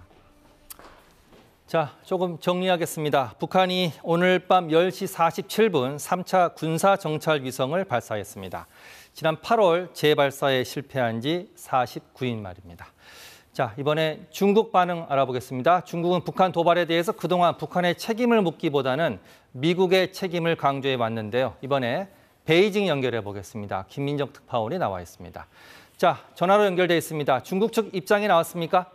Speaker 1: 자, 조금 정리하겠습니다. 북한이 오늘 밤 10시 47분 3차 군사 정찰 위성을 발사했습니다. 지난 8월 재발사에 실패한 지 49일 말입니다. 자, 이번에 중국 반응 알아보겠습니다. 중국은 북한 도발에 대해서 그동안 북한의 책임을 묻기보다는 미국의 책임을 강조해 왔는데요. 이번에 베이징 연결해 보겠습니다. 김민정 특파원이 나와 있습니다. 자, 전화로 연결돼 있습니다. 중국 측 입장이 나왔습니까?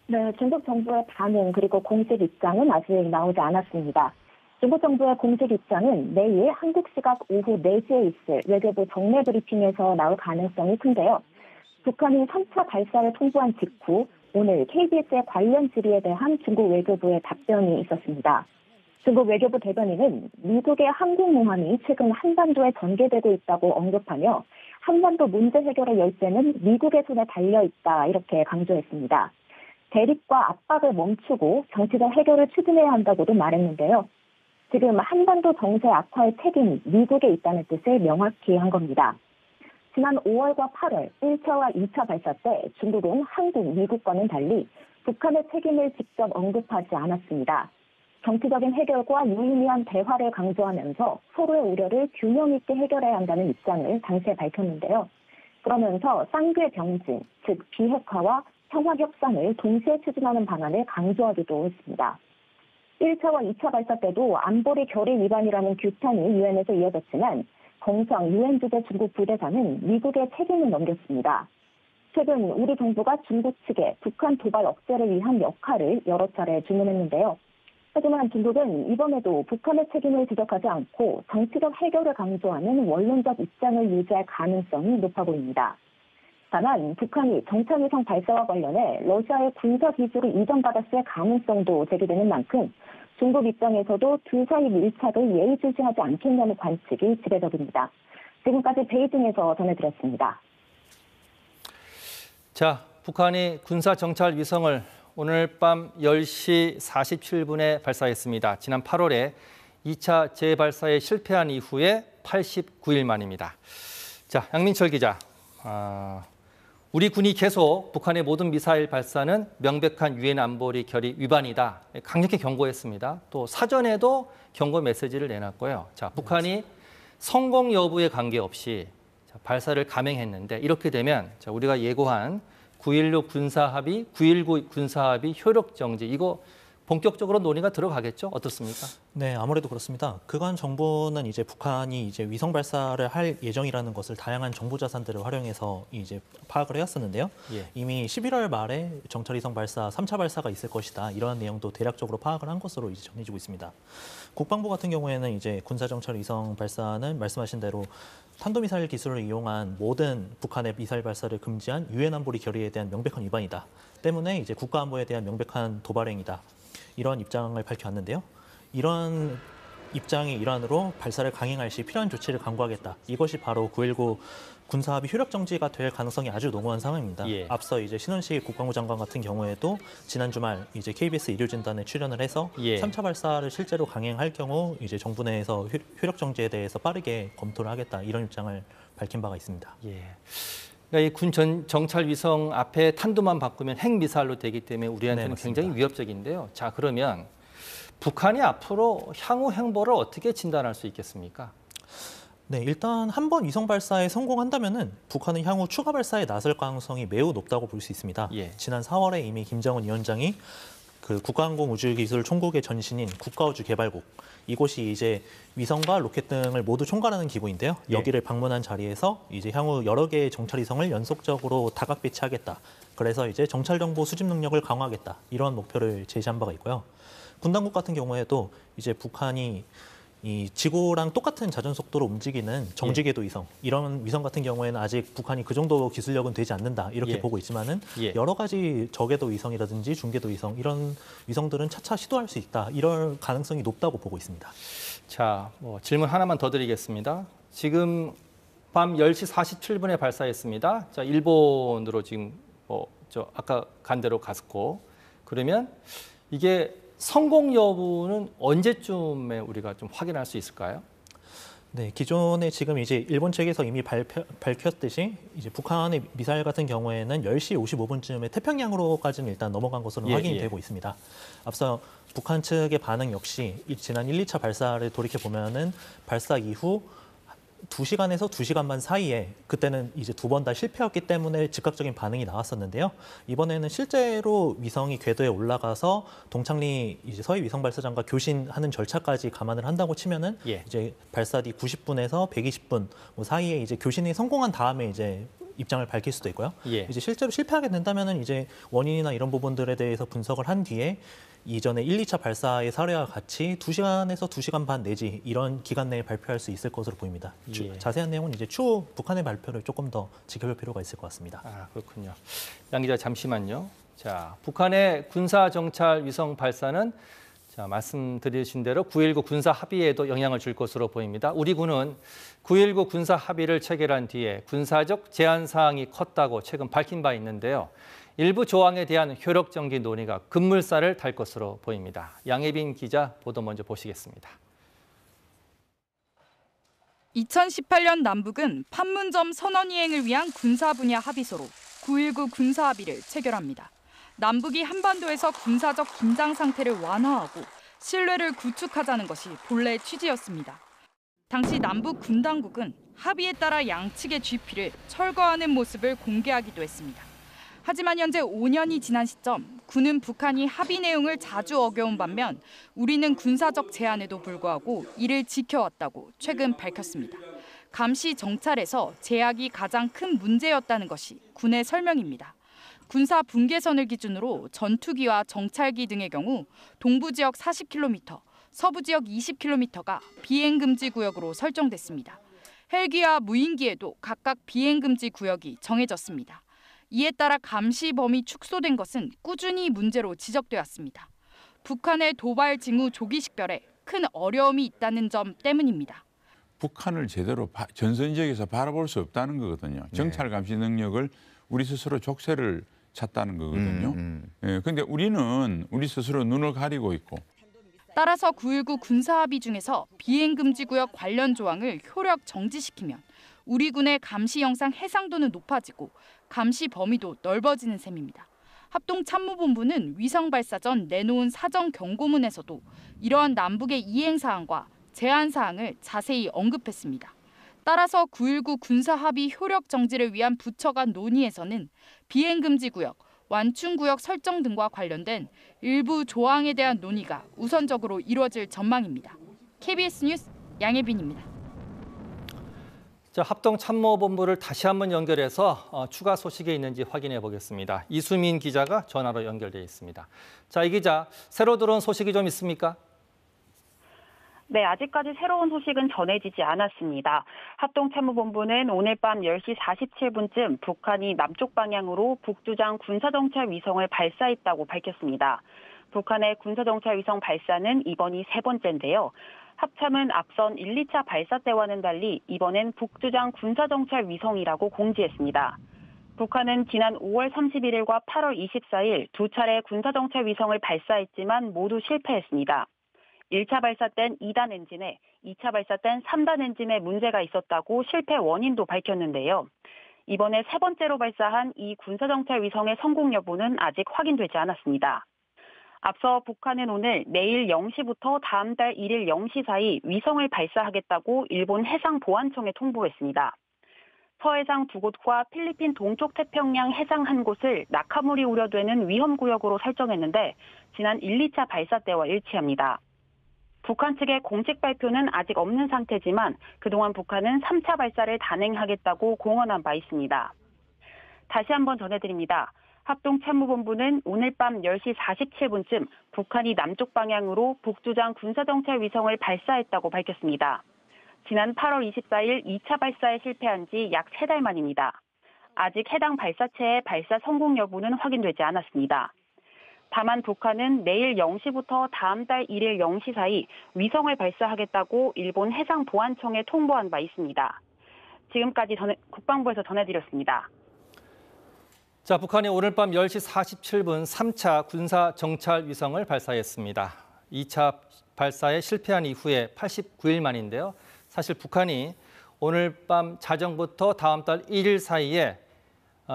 Speaker 13: 네, 중국 정부의 반응 그리고 공식 입장은 아직 나오지 않았습니다. 중국 정부의 공식 입장은 내일 한국 시각 오후 4시에 있을 외교부 정례 브리핑에서 나올 가능성이 큰데요. 북한이 3차 발사를 통보한 직후 오늘 KBS의 관련 질의에 대한 중국 외교부의 답변이 있었습니다. 중국 외교부 대변인은 미국의 항공모함이 최근 한반도에 전개되고 있다고 언급하며 한반도 문제 해결의 열쇠는 미국의 손에 달려있다 이렇게 강조했습니다. 대립과 압박을 멈추고 정치적 해결을 추진해야 한다고도 말했는데요. 지금 한반도 정세 악화의 책임이 미국에 있다는 뜻을 명확히 한 겁니다. 지난 5월과 8월 1차와 2차 발사 때 중국은 한국, 미국과는 달리 북한의 책임을 직접 언급하지 않았습니다. 정치적인 해결과 유의미한 대화를 강조하면서 서로의 우려를 균형 있게 해결해야 한다는 입장을 당시에 밝혔는데요. 그러면서 쌍궤 병진, 즉 비핵화와 평화 협상을 동시에 추진하는 방안을 강조하기도 했습니다. 1차와 2차 발사 때도 안보리 결의 위반이라는 규탄이 유엔에서 이어졌지만 정상 유엔 주재 중국 부대사는 미국의 책임을 넘겼습니다. 최근 우리 정부가 중국 측에 북한 도발 억제를 위한 역할을 여러 차례 주문했는데요. 하지만 중국은 이번에도 북한의 책임을 지적하지 않고 정치적 해결을 강조하는 원론적 입장을 유지할 가능성이 높아 보입니다. 다만 북한이 정찰위성 발사와 관련해 러시아의 군사 기술을 이전받았을 가능성도 제기되는 만큼 중국 입장에서도 둘 사이 밀착을 예의주시하지 않겠냐는 관측이 지배적입니다. 지금까지 베이징에서 전해드렸습니다.
Speaker 1: 자, 북한이 군사 정찰 위성을 오늘 밤 10시 47분에 발사했습니다. 지난 8월에 2차 재발사에 실패한 이후에 89일 만입니다. 자, 양민철 기자. 우리 군이 계속 북한의 모든 미사일 발사는 명백한 유엔 안보리 결의 위반이다. 강력히 경고했습니다. 또 사전에도 경고 메시지를 내놨고요. 자, 북한이 성공 여부에 관계없이 발사를 감행했는데 이렇게 되면 우리가 예고한 9.16 군사합의, 9.19 군사합의 효력 정지 이거 본격적으로 논의가 들어가겠죠? 어떻습니까?
Speaker 3: 네, 아무래도 그렇습니다. 그간 정부는 이제 북한이 이제 위성 발사를 할 예정이라는 것을 다양한 정보 자산들을 활용해서 이제 파악을 해왔었는데요. 예. 이미 11월 말에 정찰위성 발사 3차 발사가 있을 것이다. 이런 내용도 대략적으로 파악을 한 것으로 이제 전해지고 있습니다. 국방부 같은 경우에는 이제 군사 정찰 위성 발사는 말씀하신 대로 탄도미사일 기술을 이용한 모든 북한의 미사일 발사를 금지한 유엔 안보리 결의에 대한 명백한 위반이다. 때문에 이제 국가안보에 대한 명백한 도발행위다. 이런 입장을 밝혀왔는데요. 이런 입장의 일환으로 발사를 강행할 시 필요한 조치를 강구하겠다. 이것이 바로 9.19 군사합의 효력 정지가 될 가능성이 아주 농후한 상황입니다.
Speaker 1: 예.
Speaker 3: 앞서 이제 신원식 국방부 장관 같은 경우에도 지난 주말 이제 KBS 일요진단에 출연을 해서
Speaker 1: 예.
Speaker 3: 3차 발사를 실제로 강행할 경우 이제 정부 내에서 효력 정지에 대해서 빠르게 검토를 하겠다 이런 입장을 밝힌 바가 있습니다.
Speaker 1: 예. 그러니까 이 군 정찰 위성 앞에 탄두만 바꾸면 핵미사일로 되기 때문에 우리한테는
Speaker 3: 네,
Speaker 1: 굉장히 위협적인데요. 자, 그러면 북한이 앞으로 향후 행보를 어떻게 진단할 수 있겠습니까?
Speaker 3: 네, 일단 한 번 위성 발사에 성공한다면은 북한은 향후 추가 발사에 나설 가능성이 매우 높다고 볼 수 있습니다.
Speaker 1: 예.
Speaker 3: 지난 4월에 이미 김정은 위원장이 그 국가항공우주기술 총국의 전신인 국가우주개발국 이곳이 이제 위성과 로켓 등을 모두 총괄하는 기구인데요.
Speaker 1: 예.
Speaker 3: 여기를 방문한 자리에서 이제 향후 여러 개의 정찰 위성을 연속적으로 다각 배치하겠다. 그래서 이제 정찰 정보 수집 능력을 강화하겠다. 이런 목표를 제시한 바가 있고요. 군 당국 같은 경우에도 이제 북한이 이 지구랑 똑같은 자전 속도로 움직이는 정지궤도 위성 이런 위성 같은 경우에는 아직 북한이 그 정도 기술력은 되지 않는다 이렇게
Speaker 1: 예.
Speaker 3: 보고 있지만은
Speaker 1: 예.
Speaker 3: 여러 가지 저궤도 위성이라든지 중궤도 위성 이런 위성들은 차차 시도할 수 있다 이럴 가능성이 높다고 보고 있습니다.
Speaker 1: 자, 질문 하나만 더 드리겠습니다. 지금 밤 10시 47분에 발사했습니다. 자, 일본으로 지금 아까 간 대로 갔고 그러면 이게 성공 여부는 언제쯤에 우리가 좀 확인할 수 있을까요?
Speaker 3: 네, 기존에 지금 이제 일본 측에서 이미 밝혔듯이 이제 북한의 미사일 같은 경우에는 10시 55분쯤에 태평양으로까지는 일단 넘어간 것으로 확인이 되고 있습니다. 앞서 북한 측의 반응 역시 지난 1, 2차 발사를 돌이켜 보면은 발사 이후 2시간에서 2시간 반 사이에 그때는 이제 2번 다 실패했기 때문에 즉각적인 반응이 나왔었는데요. 이번에는 실제로 위성이 궤도에 올라가서 동창리 이제 서해 위성 발사장과 교신하는 절차까지 감안을 한다고 치면은 이제 발사 뒤 90분에서 120분 사이에 이제 교신이 성공한 다음에 이제 입장을 밝힐 수도 있고요. 이제 실제로 실패하게 된다면은 이제 원인이나 이런 부분들에 대해서 분석을 한 뒤에 이전에 1, 2차 발사의 사례와 같이 2시간에서 2시간 반 내지 이런 기간 내에 발표할 수 있을 것으로 보입니다. 자세한 내용은 이제 추후 북한의 발표를 조금 더 지켜볼 필요가 있을 것 같습니다.
Speaker 1: 아, 그렇군요. 양 기자 잠시만요. 자, 북한의 군사 정찰 위성 발사는 자, 말씀드리신 대로 9.19 군사 합의에도 영향을 줄 것으로 보입니다. 우리 군은 9.19 군사 합의를 체결한 뒤에 군사적 제한 사항이 컸다고 최근 밝힌 바 있는데요. 일부 조항에 대한 효력 정지 논의가 급물살을 탈 것으로 보입니다. 양혜빈 기자 보도 먼저 보시겠습니다.
Speaker 14: 2018년 남북은 판문점 선언 이행을 위한 군사 분야 합의서로 9.19 군사 합의를 체결합니다. 남북이 한반도에서 군사적 긴장 상태를 완화하고 신뢰를 구축하자는 것이 본래 취지였습니다. 당시 남북 군 당국은 합의에 따라 양측의 GP를 철거하는 모습을 공개하기도 했습니다. 하지만 현재 5년이 지난 시점, 군은 북한이 합의 내용을 자주 어겨온 반면 우리는 군사적 제한에도 불구하고 이를 지켜왔다고 최근 밝혔습니다. 감시 정찰에서 제약이 가장 큰 문제였다는 것이 군의 설명입니다. 군사 분계선을 기준으로 전투기와 정찰기 등의 경우 동부 지역 40km, 서부 지역 20km가 비행 금지 구역으로 설정됐습니다. 헬기와 무인기에도 각각 비행 금지 구역이 정해졌습니다. 이에 따라 감시 범위 축소된 것은 꾸준히 문제로 지적되었습니다. 북한의 도발 징후 조기 식별에 큰 어려움이 있다는 점 때문입니다.
Speaker 15: 북한을 제대로 전선 지역에서 바라볼 수 없다는 거거든요. 정찰 감시 능력을 우리 스스로 족쇄를 찼다는 거거든요. 그런데 우리는 우리 스스로 눈을 가리고 있고.
Speaker 14: 따라서 9.19 군사합의 중에서 비행금지구역 관련 조항을 효력 정지시키면 우리 군의 감시 영상 해상도는 높아지고 감시 범위도 넓어지는 셈입니다. 합동참모본부는 위성 발사 전 내놓은 사전 경고문에서도 이러한 남북의 이행 사항과 제한 사항을 자세히 언급했습니다. 따라서 9.19 군사합의 효력 정지를 위한 부처 간 논의에서는 비행금지구역, 완충구역 설정 등과 관련된 일부 조항에 대한 논의가 우선적으로 이루어질 전망입니다. KBS 뉴스 양혜빈입니다.
Speaker 1: 자, 합동참모본부를 다시 한번 연결해서 추가 소식이 있는지 확인해 보겠습니다. 이수민 기자가 전화로 연결돼 있습니다. 자, 이 기자, 새로 들어온 소식이 좀 있습니까?
Speaker 8: 네, 아직까지 새로운 소식은 전해지지 않았습니다. 합동참모본부는 오늘 밤 10시 47분쯤 북한이 남쪽 방향으로 북두장 군사정찰 위성을 발사했다고 밝혔습니다. 북한의 군사정찰 위성 발사는 이번이 세 번째인데요. 합참은 앞선 1, 2차 발사 때와는 달리 이번엔 북두장 군사정찰 위성이라고 공지했습니다. 북한은 지난 5월 31일과 8월 24일 두 차례 군사정찰 위성을 발사했지만 모두 실패했습니다. 1차 발사 땐 2단 엔진에, 2차 발사 땐 3단 엔진에 문제가 있었다고 실패 원인도 밝혔는데요. 이번에 세 번째로 발사한 이 군사정찰 위성의 성공 여부는 아직 확인되지 않았습니다. 앞서 북한은 오늘 내일 0시부터 다음 달 1일 0시 사이 위성을 발사하겠다고 일본 해상보안청에 통보했습니다. 서해상 두 곳과 필리핀 동쪽 태평양 해상 한 곳을 낙하물이 우려되는 위험구역으로 설정했는데 지난 1, 2차 발사 때와 일치합니다. 북한 측의 공식 발표는 아직 없는 상태지만 그동안 북한은 3차 발사를 단행하겠다고 공언한 바 있습니다. 다시 한번 전해드립니다. 합동참모본부는 오늘 밤 10시 47분쯤 북한이 남쪽 방향으로 북두장 군사정찰 위성을 발사했다고 밝혔습니다. 지난 8월 24일 2차 발사에 실패한 지 약 3달 만입니다. 아직 해당 발사체의 발사 성공 여부는 확인되지 않았습니다. 다만 북한은 내일 0시부터 다음 달 1일 0시 사이 위성을 발사하겠다고 일본 해상보안청에 통보한 바 있습니다. 지금까지 국방부에서 전해드렸습니다.
Speaker 1: 자, 북한이 오늘 밤 10시 47분 3차 군사 정찰 위성을 발사했습니다. 2차 발사에 실패한 이후에 89일 만인데요. 사실 북한이 오늘 밤 자정부터 다음 달 1일 사이에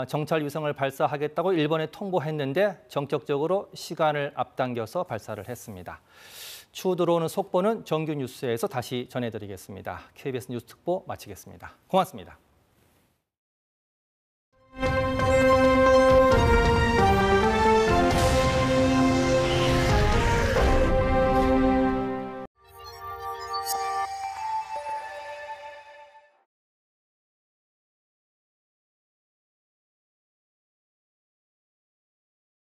Speaker 1: 정찰 위성을 발사하겠다고 일본에 통보했는데 전격적으로 시간을 앞당겨서 발사를 했습니다. 추후 들어오는 속보는 정규 뉴스에서 다시 전해드리겠습니다. KBS 뉴스 특보 마치겠습니다. 고맙습니다.